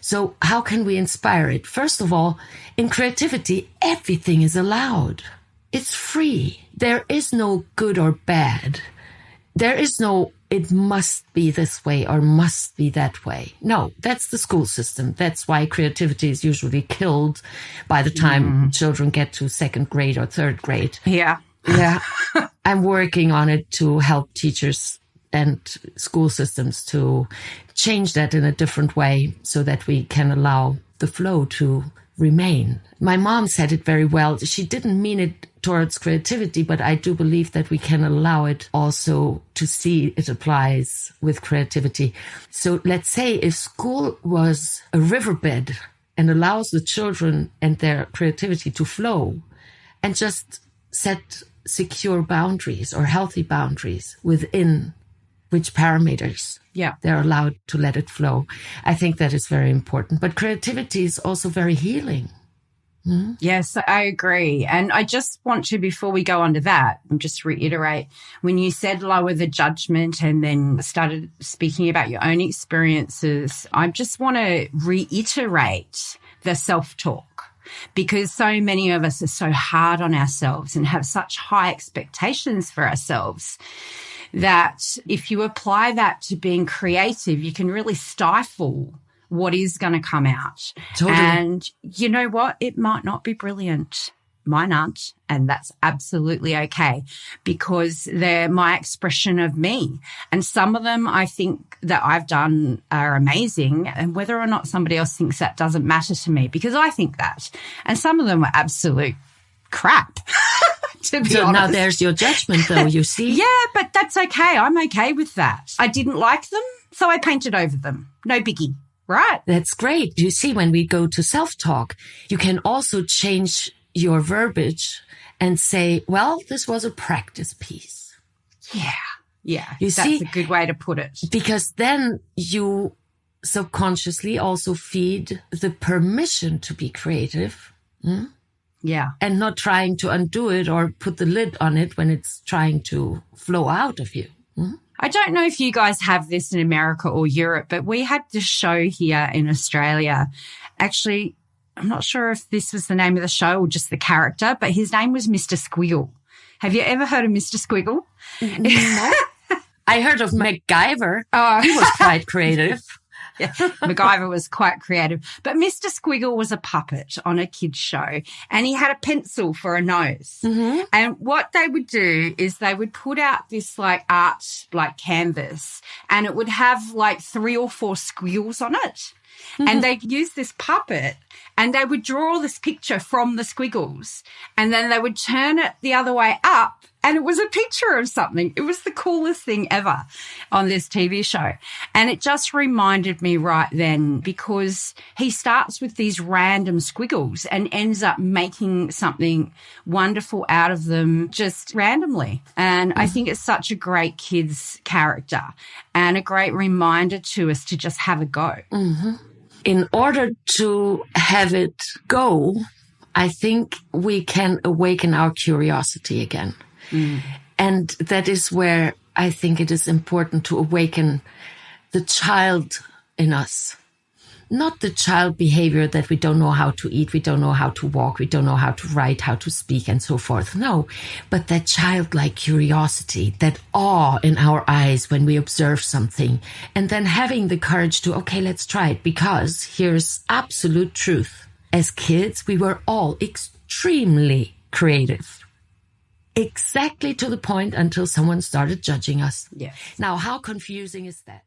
So how can we inspire it? First of all, in creativity, everything is allowed. It's free. There is no good or bad. There is no, it must be this way or must be that way. No, that's the school system. That's why creativity is usually killed by the time children get to second grade or third grade. Yeah. Yeah. I'm working on it to help teachers and school systems to change that in a different way so that we can allow the flow to remain. My mom said it very well. She didn't mean it towards creativity, but I do believe that we can allow it also to see it applies with creativity. So let's say if school was a riverbed and allows the children and their creativity to flow and just set secure boundaries or healthy boundaries within which parameters they're allowed to let it flow. I think that is very important. But creativity is also very healing. Yes, I agree. And I just want to, before we go on to that, just reiterate, when you said lower the judgment and then started speaking about your own experiences, I just want to reiterate the self-talk. Because so many of us are so hard on ourselves and have such high expectations for ourselves that if you apply that to being creative, you can really stifle what is going to come out. Totally. And you know what? It might not be brilliant. Mine aren't. And that's absolutely okay because they're my expression of me. And some of them I think that I've done are amazing. And whether or not somebody else thinks that doesn't matter to me because I think that. And some of them are absolute crap. To be honest. Now there's your judgment though, you see? Yeah, but that's okay. I'm okay with that. I didn't like them, so I painted over them. No biggie. Right. That's great. You see, when we go to self-talk, you can also change your verbiage and say, well, this was a practice piece. Yeah. Yeah. You that's see, a good way to put it. Because then you subconsciously also feed the permission to be creative. Yeah. And not trying to undo it or put the lid on it when it's trying to flow out of you. I don't know if you guys have this in America or Europe, but we had this show here in Australia. Actually, I'm not sure if this was the name of the show or just the character, but his name was Mr. Squiggle. Have you ever heard of Mr. Squiggle? No. I heard of MacGyver. Oh, he was quite creative. Yeah, MacGyver was quite creative. But Mr. Squiggle was a puppet on a kid's show and he had a pencil for a nose. And what they would do is they would put out this like art, like canvas, and it would have like 3 or 4 squiggles on it. And they'd use this puppet and they would draw this picture from the squiggles and then they would turn it the other way up and it was a picture of something. It was the coolest thing ever on this TV show. And it just reminded me right then because he starts with these random squiggles and ends up making something wonderful out of them just randomly. And I think it's such a great kid's character and a great reminder to us to just have a go. In order to have it go, I think we can awaken our curiosity again. And that is where I think it is important to awaken the child in us. Not the child behavior that we don't know how to eat, we don't know how to walk, we don't know how to write, how to speak, and so forth. No, but that childlike curiosity, that awe in our eyes when we observe something, and then having the courage to, okay, let's try it, because here's absolute truth. As kids, we were all extremely creative. Exactly to the point until someone started judging us. Yes. Now, how confusing is that?